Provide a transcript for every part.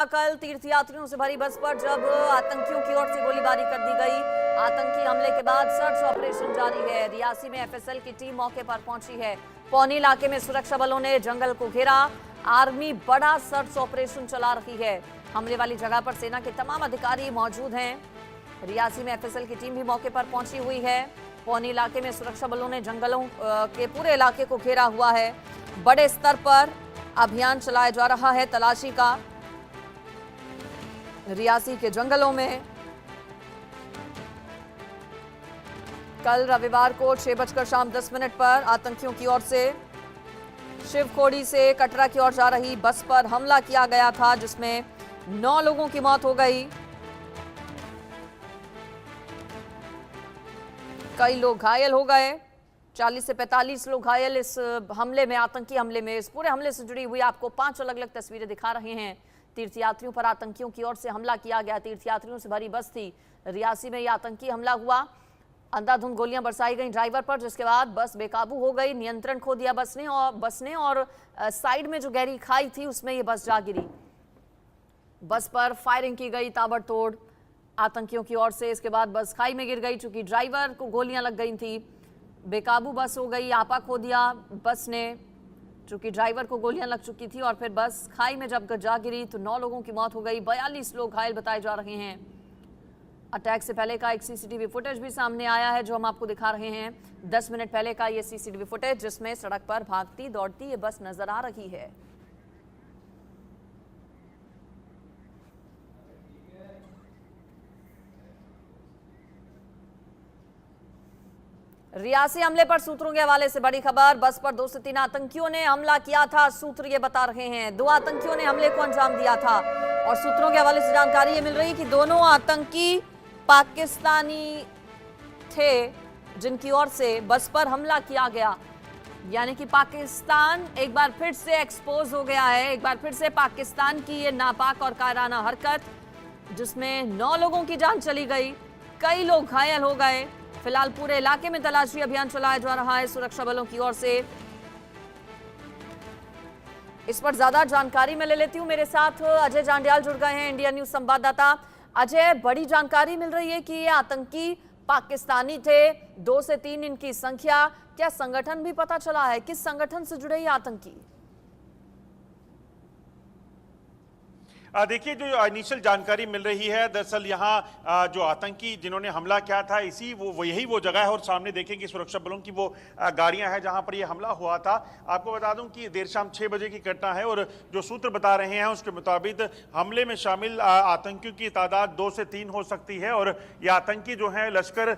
कल तीर्थयात्रियों से भरी बस पर जब आतंकियों की ओर से गोलीबारी कर दी गई। आतंकी हमले के बाद सर्च ऑपरेशन जारी है। रियासी में एफएसएल की टीम मौके पर पहुंची है। पौनी इलाके में सुरक्षा बलों ने जंगल को घेरा। आर्मी बड़ा सर्च ऑपरेशन चला रही है। हमले वाली जगह पर सेना के तमाम अधिकारी मौजूद हैं। रियासी में एफएसएल की टीम भी मौके पर पहुंची हुई है। पौनी इलाके में सुरक्षा बलों ने जंगलों के पूरे इलाके को घेरा हुआ है। बड़े स्तर पर अभियान चलाया जा रहा है तलाशी का। रियासी के जंगलों में कल रविवार को 6:10 पर आतंकियों की ओर से शिवखोड़ी से कटरा की ओर जा रही बस पर हमला किया गया था, जिसमें 9 लोगों की मौत हो गई। कई लोग घायल हो गए। 40 से 45 लोग घायल इस हमले में, आतंकी हमले में। इस पूरे हमले से जुड़ी हुई आपको 5 अलग अलग तस्वीरें दिखा रहे हैं। तीर्थयात्रियों पर आतंकियों की ओर से हमला किया गया। तीर्थयात्रियों से भरी बस थी। रियासी में यह आतंकी हमला हुआ। अंधाधुंध गोलियां बरसाई गई ड्राइवर पर, जिसके बाद बस बेकाबू हो गई। नियंत्रण खो दिया बस ने और साइड में जो गहरी खाई थी उसमें यह बस जा गिरी। बस पर फायरिंग की गई ताबड़तोड़ आतंकियों की ओर से। इसके बाद बस खाई में गिर गई। चूंकि ड्राइवर को गोलियां लग गई थी, बेकाबू बस हो गई। आपा खो दिया बस ने, चूंकि ड्राइवर को गोलियां लग चुकी थी। और फिर बस खाई में जब जा गिरी तो 9 लोगों की मौत हो गई। 42 लोग घायल बताए जा रहे हैं। अटैक से पहले का एक सीसीटीवी फुटेज भी सामने आया है, जो हम आपको दिखा रहे हैं। 10 मिनट पहले का ये सीसीटीवी फुटेज, जिसमें सड़क पर भागती दौड़ती ये बस नजर आ रही है। रियासी हमले पर सूत्रों के हवाले से बड़ी खबर। बस पर 2 से 3 आतंकियों ने हमला किया था, सूत्र ये बता रहे हैं। 2 आतंकियों ने हमले को अंजाम दिया था और सूत्रों के हवाले से जानकारी ये मिल रही कि दोनों आतंकी पाकिस्तानी थे, जिनकी ओर से बस पर हमला किया गया। यानी कि पाकिस्तान एक बार फिर से एक्सपोज हो गया है। एक बार फिर से पाकिस्तान की ये नापाक और कायराना हरकत, जिसमें 9 लोगों की जान चली गई, कई लोग घायल हो गए। फिलहाल पूरे इलाके में तलाशी अभियान चलाया जा रहा है सुरक्षा बलों की ओर से। इस पर ज्यादा जानकारी मैं ले लेती हूं। मेरे साथ अजय जांडियाल जुड़ गए हैं, इंडिया न्यूज संवाददाता। अजय, बड़ी जानकारी मिल रही है कि ये आतंकी पाकिस्तानी थे, 2 से 3 इनकी संख्या। क्या संगठन भी पता चला है? किस संगठन से जुड़े ये आतंकी? देखिए, जो इनिशियल जानकारी मिल रही है, दरअसल यहाँ जो आतंकी जिन्होंने हमला किया था, यही वो जगह है। और सामने देखेंगे सुरक्षा बलों की वो गाड़ियां हैं जहां पर ये हमला हुआ था। आपको बता दूं कि देर शाम 6 बजे की घटना है और जो सूत्र बता रहे हैं उसके मुताबिक हमले में शामिल आतंकियों की तादाद 2 से 3 हो सकती है और ये आतंकी जो है लश्कर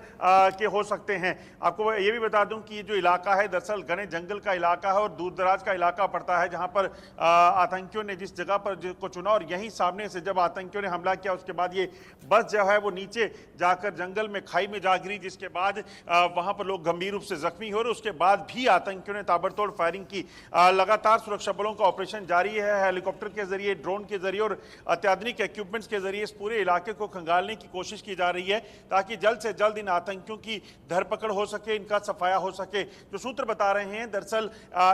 के हो सकते हैं। आपको ये भी बता दूं कि जो इलाका है दरअसल घने जंगल का इलाका है और दूर दराज का इलाका पड़ता है, जहाँ पर आतंकियों ने जिस जगह पर को चुना। और यहीं सामने से जब आतंकियों ने हमला किया, उसके बाद ये बस जो है वो नीचे जाकर जंगल में खाई में जा गिरी, जिसके बाद वहां पर लोग गंभीर रूप से जख्मी हो रहे। उसके बाद भी आतंकियों ने ताबड़तोड़ फायरिंग की। लगातार सुरक्षा बलों का ऑपरेशन जारी है। हेलीकॉप्टर के जरिए, ड्रोन के जरिए और अत्याधुनिक इक्विपमेंट्स के जरिए इस पूरे इलाके को खंगालने की कोशिश की जा रही है, ताकि जल्द से जल्द इन आतंकियों की धरपकड़ हो सके, इनका सफाया हो सके। जो सूत्र बता रहे हैं, दरअसल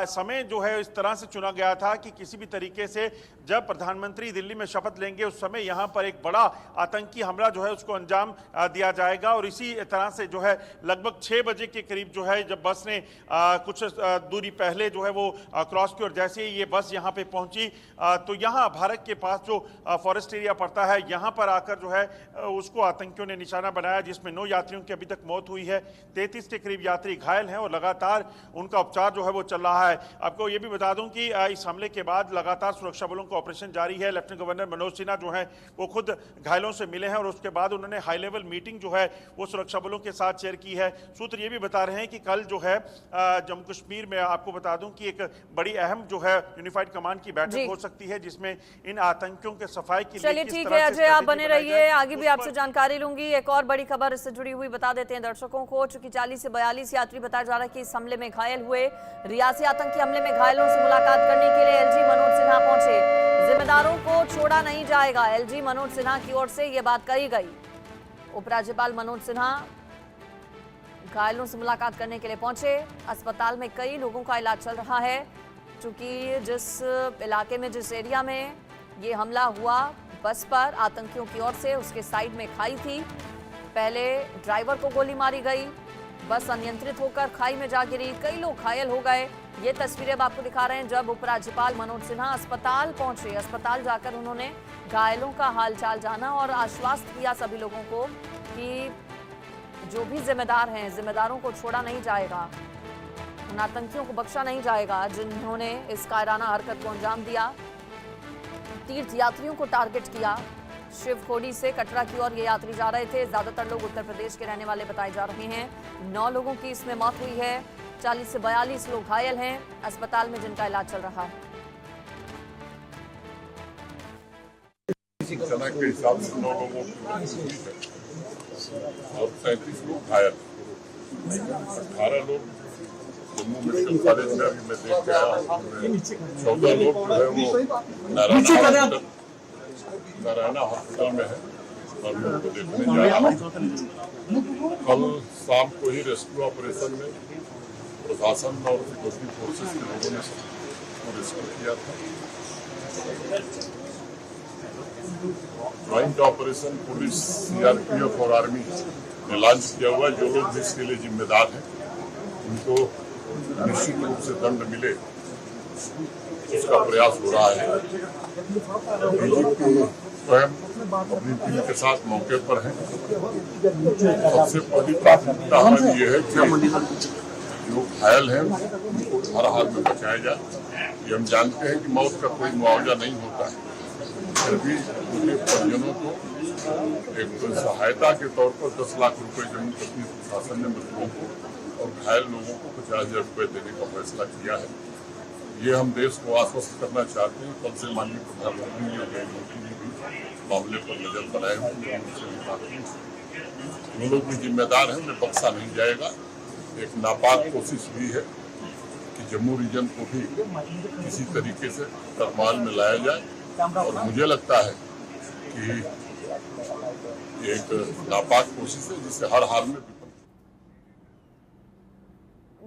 समय जो है इस तरह से चुना गया था कि किसी भी तरीके से जब प्रधानमंत्री दिल्ली में शपथ लेंगे उस समय यहां पर एक बड़ा आतंकी हमला जो है उसको अंजाम दिया जाएगा। और इसी तरह से जो है लगभग 6 बजे के करीब जो है, जब बस ने कुछ दूरी पहले जो है वो क्रॉस की, और जैसे ही ये बस यहां पे पहुंची तो यहां भारत के पास जो फॉरेस्ट एरिया पड़ता है, यहां पर आकर जो है उसको आतंकियों ने निशाना बनाया, जिसमें 9 यात्रियों की अभी तक मौत हुई है। 33 के करीब यात्री घायल हैं और लगातार उनका उपचार जो है वो चल रहा है। आपको ये भी बता दूं कि इस हमले के बाद लगातार सुरक्षा बलों का ऑपरेशन जारी है। लेफ्टिनेंट गवर्नर मनोज सिन्हा जो है वो खुद घायलों से मिले हैं और उसके बाद उन्होंने हाई लेवल मीटिंग जो है वो सुरक्षा बलों के साथ शेयर की है। सूत्र ये भी बता रहे हैं कि कल जो है जम्मू कश्मीर में, आपको बता दूं कि एक बड़ी अहम जो है यूनिफाइड कमांड की बैठक हो सकती है, जिसमें इन आतंकियों के सफाई के लिए। चलिए ठीक है अजय, आप बने रहिए, आगे भी आपसे जानकारी लूंगी। एक और बड़ी खबर इससे जुड़ी हुई बता देते हैं दर्शकों को। चूंकि 40 से 42 यात्री बताया जा रहा है कि इस हमले में घायल हुए। रियासी आतंकी हमले में घायलों से मुलाकात करने के लिए एलजी मनोज सिन्हा पहुंचे। जिम्मेदारों को छोड़ा नहीं जाएगा, एलजी मनोज सिन्हा की ओर से यह बात कही गई। उपराज्यपाल मनोज सिन्हा घायलों से मुलाकात करने के लिए पहुंचे। अस्पताल में कई लोगों का इलाज चल रहा है, क्योंकि जिस इलाके में, जिस एरिया में ये हमला हुआ बस पर आतंकियों की ओर से। उसके साइड में खाई थी, पहले ड्राइवर को गोली मारी गई, बस अनियंत्रित होकर खाई में जा गिरी, कई लोग घायल हो गए। ये तस्वीरें अब आपको दिखा रहे हैं जब उपराज्यपाल मनोज सिन्हा अस्पताल पहुंचे। अस्पताल जाकर उन्होंने घायलों का हालचाल जाना और आश्वस्त किया सभी लोगों को कि जो भी जिम्मेदार हैं, जिम्मेदारों को छोड़ा नहीं जाएगा, उन आतंकियों को बख्शा नहीं जाएगा जिन्होंने इस कायराना हरकत को अंजाम दिया। तीर्थ यात्रियों को टारगेट किया। शिवखोड़ी से कटरा की ओर ये यात्री जा रहे थे। ज्यादातर लोग उत्तर प्रदेश के रहने वाले बताए जा रहे हैं। 9 लोगों की इसमें मौत हुई है, 40 से 42 लोग घायल हैं अस्पताल में जिनका इलाज चल रहा है। सूचना के हिसाब से 9 लोगों की मृत्यु हुई है और 37 लोग घायल, 18 लोग जम्मू मेडिकल कॉलेज में अभी मैं देख के आया हूँ। 14 लोग जो है वो नारायणा हॉस्पिटल में है और मैं उनको देखने जा रहा हूँ। कल शाम को ही रेस्क्यू ऑपरेशन में प्रशासन और सिक्योरिटी फोर्सेस के लोगों ने उसको रेस्क्यू किया था। ज्वाइंट ऑपरेशन पुलिस, सीआरपीएफ और आर्मी ने लॉन्च किया हुआ है। जो लोग भी इसके लिए जिम्मेदार हैं उनको निश्चित रूप से दंड मिले, उसका प्रयास हो रहा है। डीजीपी स्वयं अपनी टीम के साथ मौके पर हैं। सबसे पहली प्राथमिकता हमारी ये है कि जो घायल हैं उनको हर हाल में बचाया जाए। ये हम जानते हैं कि मौत का कोई मुआवजा नहीं होता है, फिर भी उनके परिजनों को एक सहायता के तौर पर 10 लाख रुपए जम्मू कश्मीर प्रशासन ने मृतकों को और घायल लोगों को 50,000 रुपए देने का फैसला किया है। ये हम देश को आश्वस्त करना चाहते हैं। कल से माननीय प्रधानमंत्री और गृहमंत्री ने भी मामले पर नजर बनाए हुए हैं। जो लोग भी जिम्मेदार हैं उन्हें बख्शा नहीं जाएगा। एक नापाक कोशिश हुई है कि जम्मू रीजन को भी किसी तरीके से तरमाल में लाया जाए और मुझे लगता है कि एक नापाक कोशिश है जिससे हर हाल में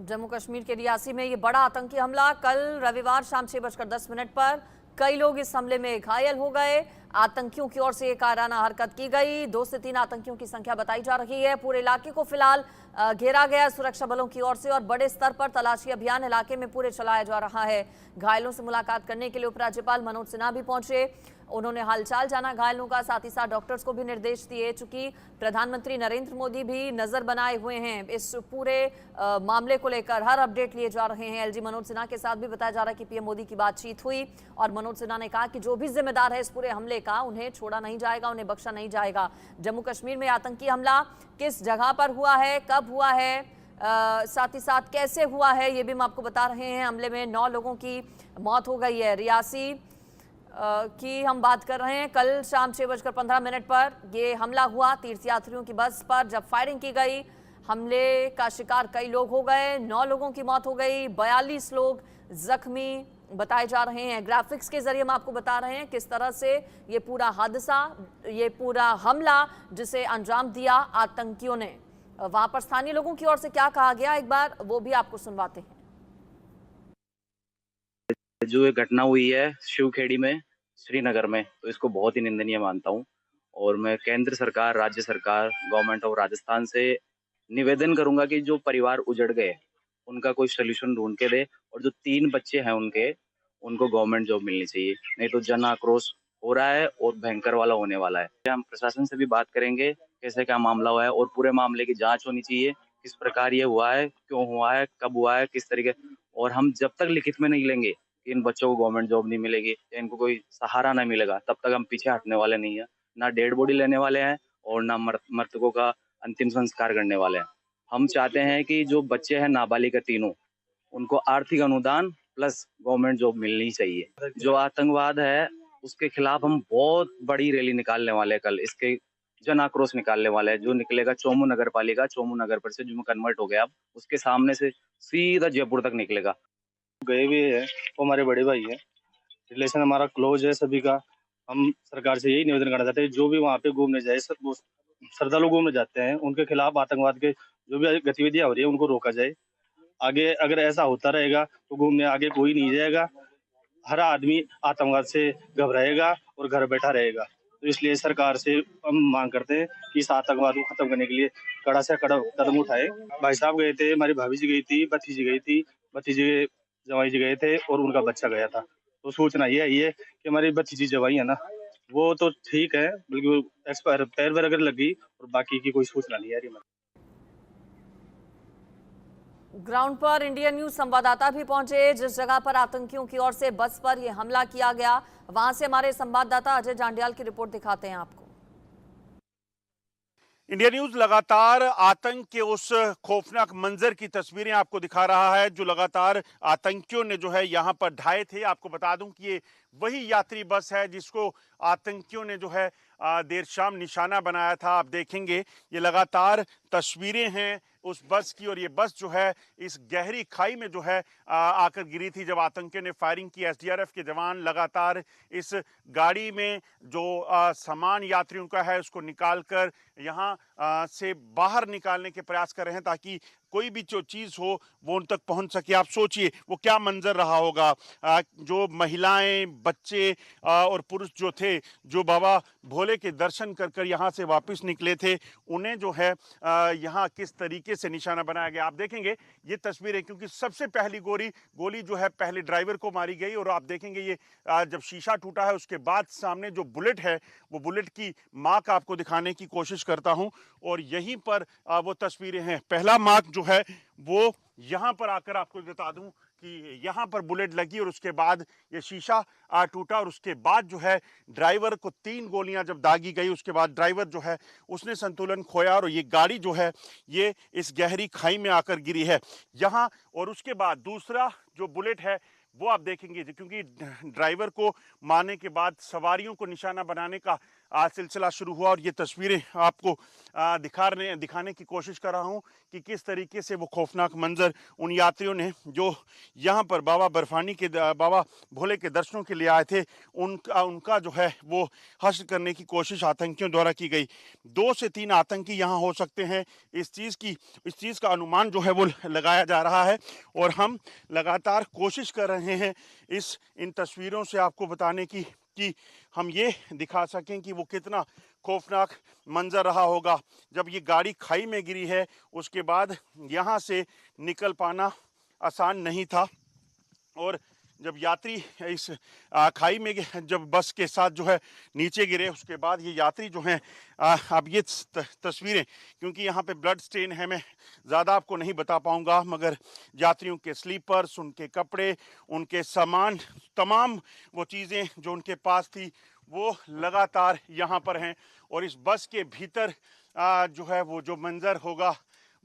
जम्मू कश्मीर के रियासी में ये बड़ा आतंकी हमला कल रविवार शाम 6:10 पर कई लोग इस हमले में घायल हो गए। आतंकियों की ओर से ये कायराना हरकत की गई। 2 से 3 आतंकियों की संख्या बताई जा रही है। पूरे इलाके को फिलहाल घेरा गया सुरक्षा बलों की ओर से और बड़े स्तर पर तलाशी अभियान इलाके में पूरे चलाया जा रहा है। घायलों से मुलाकात करने के लिए उपराज्यपाल मनोज सिन्हा भी पहुंचे। उन्होंने हालचाल जाना घायलों का, साथ ही साथ डॉक्टर्स को भी निर्देश दिए। चूंकि प्रधानमंत्री नरेंद्र मोदी भी नजर बनाए हुए हैं इस पूरे मामले को लेकर, हर अपडेट लिए जा रहे हैं। एलजी मनोज सिन्हा के साथ भी बताया जा रहा है कि पीएम मोदी की बातचीत हुई और मनोज सिन्हा ने कहा कि जो भी जिम्मेदार है इस पूरे हमले का, उन्हें छोड़ा नहीं जाएगा, उन्हें बख्शा नहीं जाएगा। जम्मू कश्मीर में आतंकी हमला किस जगह पर हुआ है, कब हुआ है, साथ ही साथ कैसे हुआ है, ये भी हम आपको बता रहे हैं। हमले में 9 लोगों की मौत हो गई है। रियासी की हम बात कर रहे हैं। कल शाम 6:15 पर ये हमला हुआ तीर्थयात्रियों की बस पर। जब फायरिंग की गई, हमले का शिकार कई लोग हो गए। 9 लोगों की मौत हो गई, 42 लोग जख्मी बताए जा रहे हैं। ग्राफिक्स के जरिए हम आपको बता रहे हैं किस तरह से ये पूरा हादसा, ये पूरा हमला जिसे अंजाम दिया आतंकियों ने। वहां पर स्थानीय लोगों की ओर से क्या कहा गया, एक बार वो भी आपको सुनवाते हैं। जो ये घटना हुई है शिवखेड़ी में, श्रीनगर में, तो इसको बहुत ही निंदनीय मानता हूँ और मैं केंद्र सरकार, राज्य सरकार, गवर्नमेंट ऑफ राजस्थान से निवेदन करूंगा कि जो परिवार उजड़ गए उनका कोई सोल्यूशन ढूंढ के दे और जो 3 बच्चे हैं उनको गवर्नमेंट जॉब मिलनी चाहिए, नहीं तो जन आक्रोश हो रहा है और भयंकर वाला होने वाला है। हम प्रशासन से भी बात करेंगे कैसे क्या मामला हुआ है और पूरे मामले की जांच होनी चाहिए, किस प्रकार ये हुआ है, क्यों हुआ है, कब हुआ है, किस तरीके। और हम जब तक लिखित में नहीं लेंगे कि इन बच्चों को गवर्नमेंट जॉब नहीं मिलेगी या इनको कोई सहारा नहीं मिलेगा, तब तक हम पीछे हटने वाले नहीं है। ना डेड बॉडी लेने वाले हैं और ना मृतकों का अंतिम संस्कार करने वाले हैं। हम चाहते हैं कि जो बच्चे हैं नाबालिग तीनों, उनको आर्थिक अनुदान प्लस गवर्नमेंट जॉब मिलनी चाहिए। जो आतंकवाद है उसके खिलाफ हम बहुत बड़ी रैली निकालने वाले हैं कल। इसके जन आक्रोश निकालने वाले हैं। जो निकलेगा चोमू नगर पालिका, चोमू नगर पर से जो कन्वर्ट हो गया, अब उसके सामने से सीधा जयपुर तक निकलेगा। गए हुए हैं, वो हमारे बड़े भाई हैं, रिलेशन हमारा क्लोज है सभी का। हम सरकार से यही निवेदन करना चाहते हैं, जो भी वहाँ पे घूमने जाए, सब श्रद्धालु घूमने जाते हैं, उनके खिलाफ आतंकवाद के जो भी गतिविधियां हो रही है उनको रोका जाए। आगे अगर ऐसा होता रहेगा तो घूमने आगे कोई नहीं जाएगा। हर आदमी आतंकवाद से घबराएगा और घर बैठा रहेगा। तो इसलिए सरकार से हम मांग करते हैं कि इस आतंकवाद को खत्म करने के लिए कड़ा से कड़ा कदम उठाए। भाई साहब गए थे, हमारी भाभी जी गई थी, भतीजी गई थी, भतीजे जवाई जी गए थे और उनका बच्चा गया था। तो सूचना ये आई है कि हमारी भतीजी जवाई है ना, वो तो ठीक है, बल्कि एक्सपायर पैर वैर अगर लग गई, और बाकी की कोई सूचना नहीं आ रही। ग्राउंड पर इंडियन न्यूज संवाददाता भी पहुंचे जिस जगह पर आतंकियों की ओर से बस पर यह हमला किया गया। वहां से हमारे संवाददाता अजय जांडियाल की रिपोर्ट दिखाते हैं आपको। इंडिया न्यूज लगातार आतंक के उस खौफनाक मंजर की तस्वीरें आपको दिखा रहा है जो लगातार आतंकियों ने जो है यहां पर ढाए थे। आपको बता दूं कि ये वही यात्री बस है जिसको आतंकियों ने जो है देर शाम निशाना बनाया था। आप देखेंगे ये लगातार तस्वीरें हैं उस बस की, और ये बस जो है इस गहरी खाई में जो है आकर गिरी थी जब आतंकियों ने फायरिंग की। एसडीआरएफ के जवान लगातार इस गाड़ी में जो सामान यात्रियों का है उसको निकालकर यहाँ से बाहर निकालने के प्रयास कर रहे हैं ताकि कोई भी जो चीज़ हो वो उन तक पहुंच सके। आप सोचिए वो क्या मंजर रहा होगा। जो महिलाएं, बच्चे और पुरुष जो थे, जो बाबा भोले के दर्शन कर कर यहाँ से वापस निकले थे, उन्हें जो है यहाँ किस तरीके से निशाना बनाया गया। आप देखेंगे ये तस्वीरें, क्योंकि सबसे पहली गोली जो है पहले ड्राइवर को मारी गई, और आप देखेंगे ये जब शीशा टूटा है उसके बाद सामने जो बुलेट है वो बुलेट की मार्क आपको दिखाने की कोशिश करता हूं, और यहीं पर वो तस्वीरें हैं। पहला मार्क जो है वो यहां पर आकर आपको बता दूं कि यहां पर बुलेट लगी और उसके बाद ये शीशा टूटा, और उसके बाद जो है ड्राइवर को 3 गोलियां जब दागी गई उसके बाद ड्राइवर जो है उसने संतुलन खोया और ये गाड़ी जो है ये इस गहरी खाई में आकर गिरी है यहां। और उसके बाद दूसरा जो बुलेट है वो आप देखेंगे, क्योंकि ड्राइवर को मारने के बाद सवारियों को निशाना बनाने का सिलसिला शुरू हुआ, और ये तस्वीरें आपको दिखाने की कोशिश कर रहा हूं कि किस तरीके से वो खौफनाक मंजर उन यात्रियों ने जो यहां पर बाबा भोले के दर्शनों के लिए आए थे उनका जो है वो हश्र करने की कोशिश आतंकियों द्वारा की गई। 2 से 3 आतंकी यहां हो सकते हैं, इस चीज़ का अनुमान जो है वो लगाया जा रहा है, और हम लगातार कोशिश कर रहे हैं इन तस्वीरों से आपको बताने की कि हम ये दिखा सकें कि वो कितना खौफनाक मंजर रहा होगा जब ये गाड़ी खाई में गिरी है। उसके बाद यहाँ से निकल पाना आसान नहीं था, और जब यात्री इस खाई में जब बस के साथ जो है नीचे गिरे उसके बाद ये यात्री जो हैं, अब ये तस्वीरें क्योंकि यहाँ पे ब्लड स्टेन है, मैं ज़्यादा आपको नहीं बता पाऊँगा, मगर यात्रियों के स्लीपर्स, उनके कपड़े, उनके सामान, तमाम वो चीज़ें जो उनके पास थी वो लगातार यहाँ पर हैं। और इस बस के भीतर जो है वो जो मंजर होगा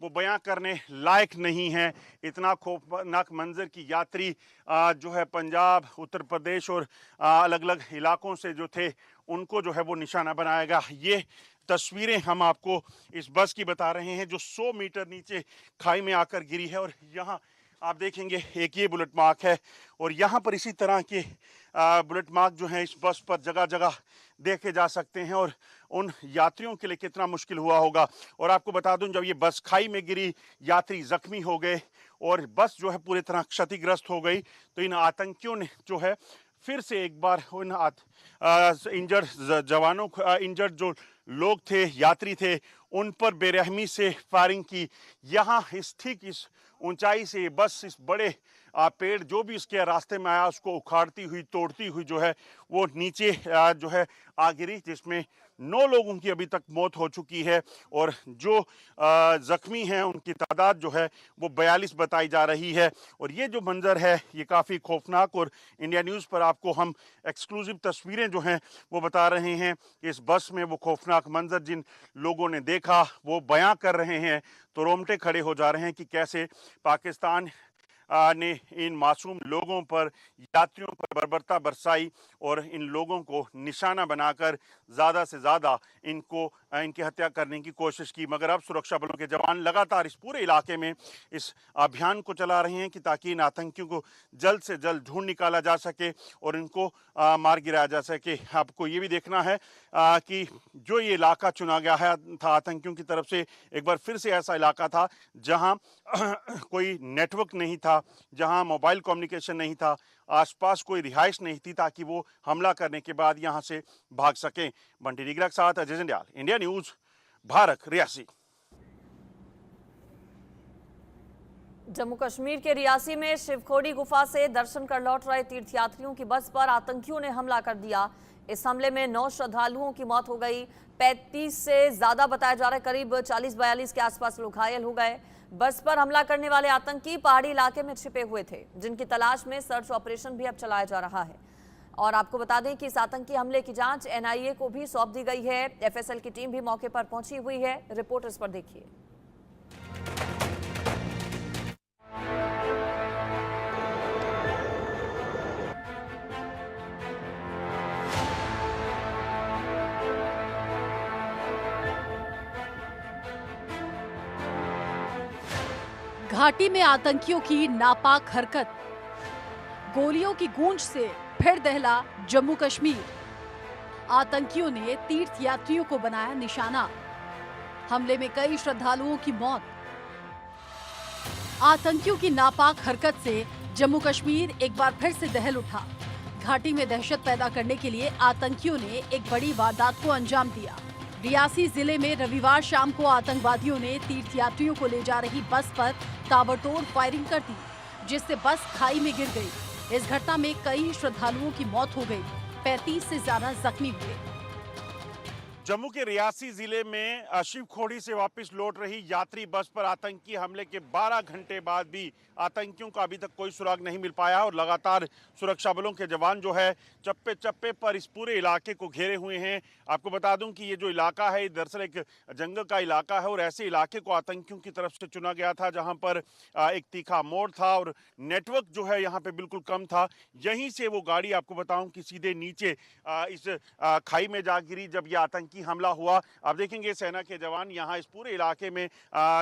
वो बयां करने लायक नहीं है। इतना खौफनाक मंजर की यात्री जो है पंजाब, उत्तर प्रदेश और अलग अलग इलाकों से जो थे उनको जो है वो निशाना बनाएगा। ये तस्वीरें हम आपको इस बस की बता रहे हैं जो 100 मीटर नीचे खाई में आकर गिरी है, और यहाँ आप देखेंगे एक ये बुलेट मार्क है, और यहाँ पर इसी तरह के बुलेट मार्क जो हैं इस बस पर जगह जगह देखे जा सकते हैं, और उन यात्रियों के लिए कितना मुश्किल हुआ होगा। और आपको बता दूं जब ये बस खाई में गिरी, यात्री जख्मी हो गए और बस जो है पूरी तरह क्षतिग्रस्त हो गई, तो इन आतंकियों ने जो है फिर से एक बार उन इंजर्ड जो लोग थे, यात्री थे, उन पर बेरहमी से फायरिंग की। यहाँ इस ऊंचाई से ये बस इस बड़े पेड़ जो भी इसके रास्ते में आया उसको उखाड़ती हुई, तोड़ती हुई जो है वो नीचे जो है आ गिरी, जिसमें 9 लोगों की अभी तक मौत हो चुकी है, और जो जख्मी हैं उनकी तादाद जो है वो 42 बताई जा रही है। और ये जो मंजर है ये काफ़ी खौफनाक, और इंडिया न्यूज़ पर आपको हम एक्सक्लूसिव तस्वीरें जो हैं वो बता रहे हैं कि इस बस में वो खौफनाक मंजर जिन लोगों ने देखा वो बयां कर रहे हैं, तो रोंगटे खड़े हो जा रहे हैं कि कैसे पाकिस्तान ने इन मासूम लोगों पर, यात्रियों पर बर्बरता बरसाई और इन लोगों को निशाना बनाकर ज़्यादा से ज़्यादा इनकी हत्या करने की कोशिश की। मगर अब सुरक्षा बलों के जवान लगातार इस पूरे इलाके में इस अभियान को चला रहे हैं कि ताकि इन आतंकियों को जल्द से जल्द ढूंढ निकाला जा सके और इनको मार गिराया जा सके। आपको ये भी देखना है कि जो ये इलाका चुना गया है था आतंकियों की तरफ से, एक बार फिर से ऐसा इलाका था जहाँ कोई नेटवर्क नहीं था, जहां मोबाइल कम्युनिकेशन नहीं था। आसपास कोई रिहाइश नहीं थी ताकि वो हमला करने के बाद यहां से भाग सकें। बंटी डिगरा के साथ अजय जंडियाल, इंडिया न्यूज, भारत, रियासी। जम्मू कश्मीर के रियासी में शिवखोड़ी गुफा से दर्शन कर लौट रहे तीर्थयात्रियों की बस पर आतंकियों ने हमला कर दिया। इस हमले में 9 श्रद्धालुओं की मौत हो गई। 35 से ज्यादा बताया जा रहा है, करीब 40-42 के आसपास लोग घायल हो गए। बस पर हमला करने वाले आतंकी पहाड़ी इलाके में छिपे हुए थे, जिनकी तलाश में सर्च ऑपरेशन भी अब चलाया जा रहा है। और आपको बता दें कि इस आतंकी हमले की जांच NIA को भी सौंप दी गई है। FSL की टीम भी मौके पर पहुंची हुई है। रिपोर्ट इस पर देखिए। घाटी में आतंकियों की नापाक हरकत, गोलियों की गूंज से फिर दहला जम्मू कश्मीर। आतंकियों ने तीर्थ यात्रियों को बनाया निशाना। हमले में कई श्रद्धालुओं की मौत। आतंकियों की नापाक हरकत से जम्मू कश्मीर एक बार फिर से दहल उठा। घाटी में दहशत पैदा करने के लिए आतंकियों ने एक बड़ी वारदात को अंजाम दिया। रियासी जिले में रविवार शाम को आतंकवादियों ने तीर्थयात्रियों को ले जा रही बस पर ताबड़तोड़ फायरिंग कर दी, जिससे बस खाई में गिर गई। इस घटना में कई श्रद्धालुओं की मौत हो गई, 35 से ज्यादा जख्मी हुए। जम्मू के रियासी जिले में शिवखोड़ी से वापस लौट रही यात्री बस पर आतंकी हमले के 12 घंटे बाद भी आतंकियों का अभी तक कोई सुराग नहीं मिल पाया और लगातार सुरक्षा बलों के जवान जो है चप्पे चप्पे पर इस पूरे इलाके को घेरे हुए हैं। आपको बता दूं कि ये जो इलाका है दरअसल एक जंगल का इलाका है और ऐसे इलाके को आतंकियों की तरफ से चुना गया था जहां पर एक तीखा मोड़ था और नेटवर्क जो है यहाँ पे बिल्कुल कम था। यहीं से वो गाड़ी आपको बताऊं कि सीधे नीचे इस खाई में जा गिरी जब ये आतंकी हमला हुआ। आप देखेंगे सेना के जवान यहाँ इस पूरे इलाके में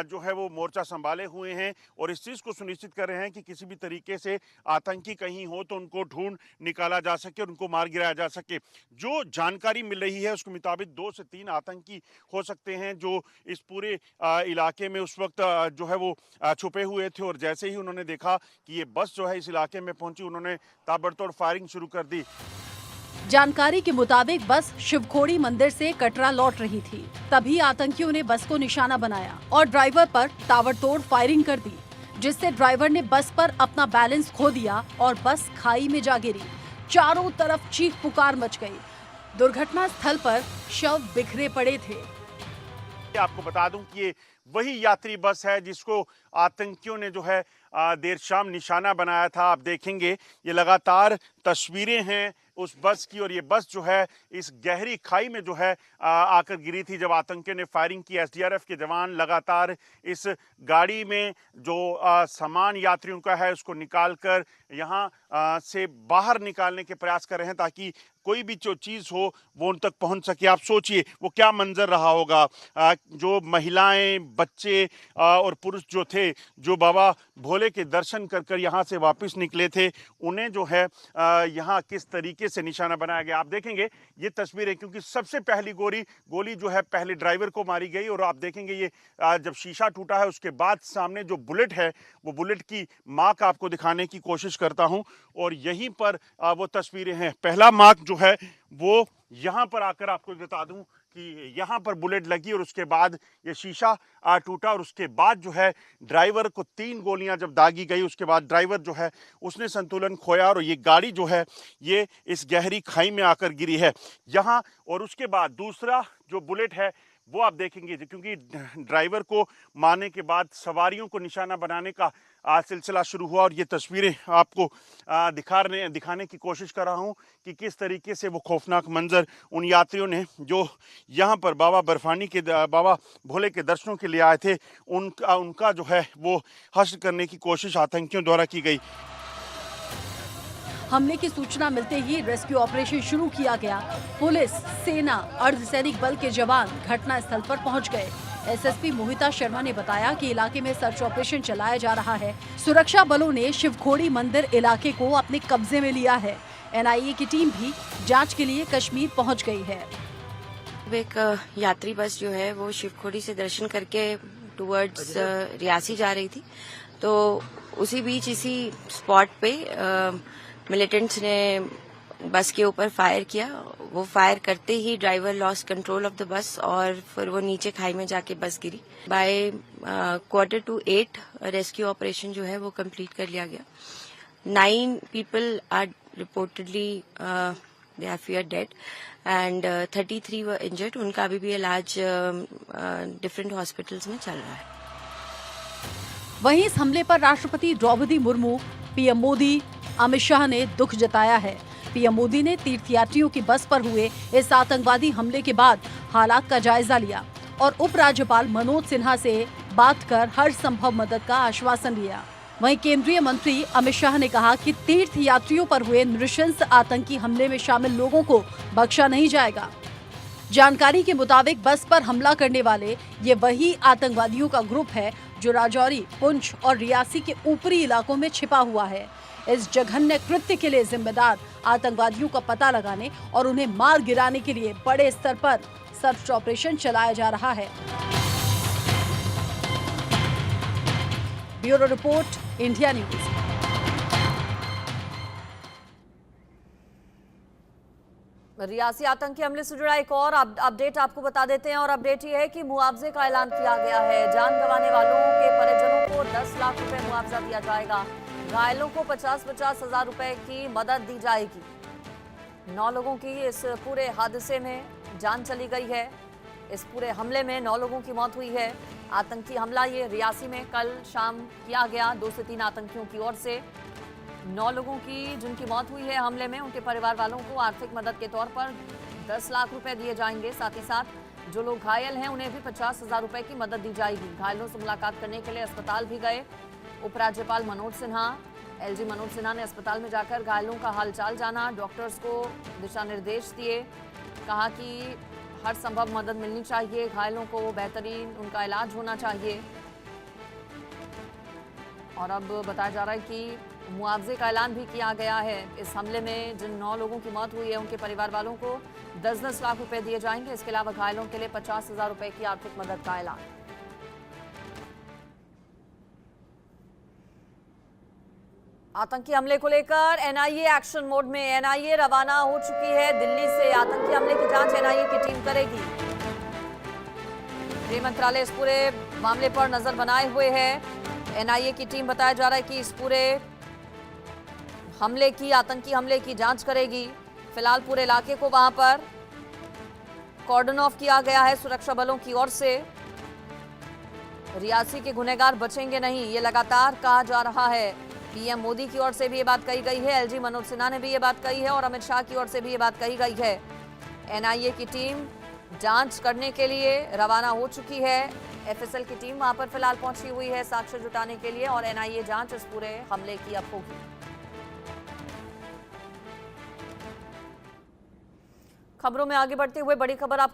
जो है वो मोर्चा संभाले हुए हैं और इस चीज़ को सुनिश्चित कर रहे हैं कि किसी भी तरीके से आतंकी कहीं हो तो उनको ढूंढ निकाला जा सके और उनको मार गिराया जा सके। जो जानकारी मिल रही है उसके मुताबिक 2 से 3 आतंकी हो सकते हैं जो इस पूरे इलाके में उस वक्त जो है वो छुपे हुए थे और जैसे ही उन्होंने देखा कि ये बस जो है इस इलाके में पहुंची, उन्होंने ताबड़तोड़ फायरिंग शुरू कर दी। जानकारी के मुताबिक बस शिवखोड़ी मंदिर से कटरा लौट रही थी, तभी आतंकियों ने बस को निशाना बनाया और ड्राइवर पर ताबड़तोड़ फायरिंग कर दी, जिससे ड्राइवर ने बस पर अपना बैलेंस खो दिया और बस खाई में जा गिरी। चारों तरफ चीख पुकार मच गई। दुर्घटना स्थल पर शव बिखरे पड़े थे। आपको बता दूं कि ये वही यात्री बस है जिसको आतंकियों ने जो है देर शाम निशाना बनाया था। आप देखेंगे ये लगातार तस्वीरें हैं उस बस की और ये बस जो है इस गहरी खाई में जो है आकर गिरी थी जब आतंकियों ने फायरिंग की। SDRF के जवान लगातार इस गाड़ी में जो सामान यात्रियों का है उसको निकालकर यहाँ से बाहर निकालने के प्रयास कर रहे हैं ताकि कोई भी जो चीज़ हो वो उन तक पहुंच सके। आप सोचिए वो क्या मंजर रहा होगा। जो महिलाएं, बच्चे और पुरुष जो थे, जो बाबा भोले के दर्शन कर कर यहाँ से वापस निकले थे, उन्हें जो है यहाँ किस तरीके से निशाना बनाया गया। आप देखेंगे ये तस्वीरें, क्योंकि सबसे पहली गोली जो है पहले ड्राइवर को मारी गई और आप देखेंगे ये जब शीशा टूटा है उसके बाद सामने जो बुलेट है वो बुलेट की मार्क आपको दिखाने की कोशिश करता हूं और यहीं पर वो तस्वीरें हैं। पहला मार्क जो है वो यहाँ पर आकर आपको बता दूं कि यहाँ पर बुलेट लगी और उसके बाद ये शीशा टूटा और उसके बाद जो है ड्राइवर को 3 गोलियां जब दागी गई उसके बाद ड्राइवर जो है उसने संतुलन खोया और ये गाड़ी जो है ये इस गहरी खाई में आकर गिरी है यहाँ। और उसके बाद दूसरा जो बुलेट है वो आप देखेंगे क्योंकि ड्राइवर को मारने के बाद सवारियों को निशाना बनाने का सिलसिला शुरू हुआ और ये तस्वीरें आपको दिखाने की कोशिश कर रहा हूँ कि किस तरीके से वो खौफनाक मंजर उन यात्रियों ने जो यहाँ पर बाबा भोले के दर्शनों के लिए आए थे उनका जो है वो हश्र करने की कोशिश आतंकियों द्वारा की गई। हमले की सूचना मिलते ही रेस्क्यू ऑपरेशन शुरू किया गया। पुलिस, सेना, अर्धसैनिक बल के जवान घटना स्थल पर पहुंच गए। SSP मोहिता शर्मा ने बताया कि इलाके में सर्च ऑपरेशन चलाया जा रहा है। सुरक्षा बलों ने शिवखोड़ी मंदिर इलाके को अपने कब्जे में लिया है। NIA की टीम भी जांच के लिए कश्मीर पहुंच गई है। एक यात्री बस जो है वो शिवखोड़ी से दर्शन करके टुवर्ड्स रियासी जा रही थी, तो उसी बीच इसी स्पॉट पे मिलिटेंट्स ने बस के ऊपर फायर किया। वो फायर करते ही driver lost control of the bus और फिर वो नीचे खाई में जाके बस गिरी। बाय 7:45 रेस्क्यू ऑपरेशन जो है वो कंप्लीट कर लिया गया। 9 people are reportedly they are feared dead and 33 were injured. उनका अभी भी इलाज डिफरेंट हॉस्पिटल्स में चल रहा है। वहीं इस हमले पर राष्ट्रपति द्रौपदी मुर्मू, पीएम मोदी, अमित शाह ने दुख जताया है। पीएम मोदी ने तीर्थयात्रियों की बस पर हुए इस आतंकवादी हमले के बाद हालात का जायजा लिया और उपराज्यपाल मनोज सिन्हा से बात कर हर संभव मदद का आश्वासन लिया। वहीं केंद्रीय मंत्री अमित शाह ने कहा कि तीर्थयात्रियों पर हुए नृशंस आतंकी हमले में शामिल लोगों को बख्शा नहीं जाएगा। जानकारी के मुताबिक बस पर हमला करने वाले ये वही आतंकवादियों का ग्रुप है जो राजौरी, पुंछ और रियासी के ऊपरी इलाकों में छिपा हुआ है। इस जघन्य कृत्य के लिए जिम्मेदार आतंकवादियों का पता लगाने और उन्हें मार गिराने के लिए बड़े स्तर पर सर्च ऑपरेशन चलाया जा रहा है। Bureau report, India news. Reasi आतंकी हमले से जुड़ा एक और अपडेट आपको बता देते हैं और अपडेट ये है कि मुआवजे का ऐलान किया गया है। जान गंवाने वालों के परिजनों को 10 लाख रुपए मुआवजा दिया जाएगा। घायलों को 50-50 हजार रुपए की मदद दी जाएगी। 9 लोगों की इस पूरे हादसे में जान चली गई है। इस पूरे हमले में 9 लोगों की मौत हुई है। आतंकी हमला ये रियासी में कल शाम किया गया 2 से 3 आतंकियों की ओर से। 9 लोगों की जिनकी मौत हुई है हमले में, उनके परिवार वालों को आर्थिक मदद के तौर पर 10 लाख रुपए दिए जाएंगे। साथ ही साथ जो लोग घायल हैं उन्हें भी 50,000 रुपए की मदद दी जाएगी। घायलों से मुलाकात करने के लिए अस्पताल भी गए उपराज्यपाल मनोज सिन्हा। एलजी मनोज सिन्हा ने अस्पताल में जाकर घायलों का हालचाल जाना, डॉक्टर्स को दिशा निर्देश दिए, कहा कि हर संभव मदद मिलनी चाहिए, घायलों को बेहतरीन उनका इलाज होना चाहिए। और अब बताया जा रहा है कि मुआवजे का ऐलान भी किया गया है। इस हमले में जिन 9 लोगों की मौत हुई है उनके परिवार वालों को 10-10 लाख रुपए दिए जाएंगे। इसके अलावा घायलों के लिए 50,000 रुपए की आर्थिक मदद का ऐलान। आतंकी हमले को लेकर एनआईए एक्शन मोड में। एनआईए रवाना हो चुकी है दिल्ली से। आतंकी हमले की जांच एनआईए की टीम करेगी। गृह मंत्रालय इस पूरे मामले पर नजर बनाए हुए है। एनआईए की टीम बताया जा रहा है कि इस पूरे हमले की, आतंकी हमले की जांच करेगी। फिलहाल पूरे इलाके को वहां पर कॉर्डन ऑफ किया गया है सुरक्षा बलों की ओर से। रियासी के गुनहगार बचेंगे नहीं, ये लगातार कहा जा रहा है। पीएम मोदी की ओर से भी ये बात कही गई है, एलजी मनोज सिन्हा ने भी ये बात कही है और अमित शाह की ओर से भी ये बात कही गई है। एनआईए की टीम जांच करने के लिए रवाना हो चुकी है। एफएसएल की टीम वहां पर फिलहाल पहुंची हुई है साक्ष्य जुटाने के लिए और एनआईए जांच इस पूरे हमले की अब होगी। खबरों में आगे बढ़ते हुए बड़ी खबर आप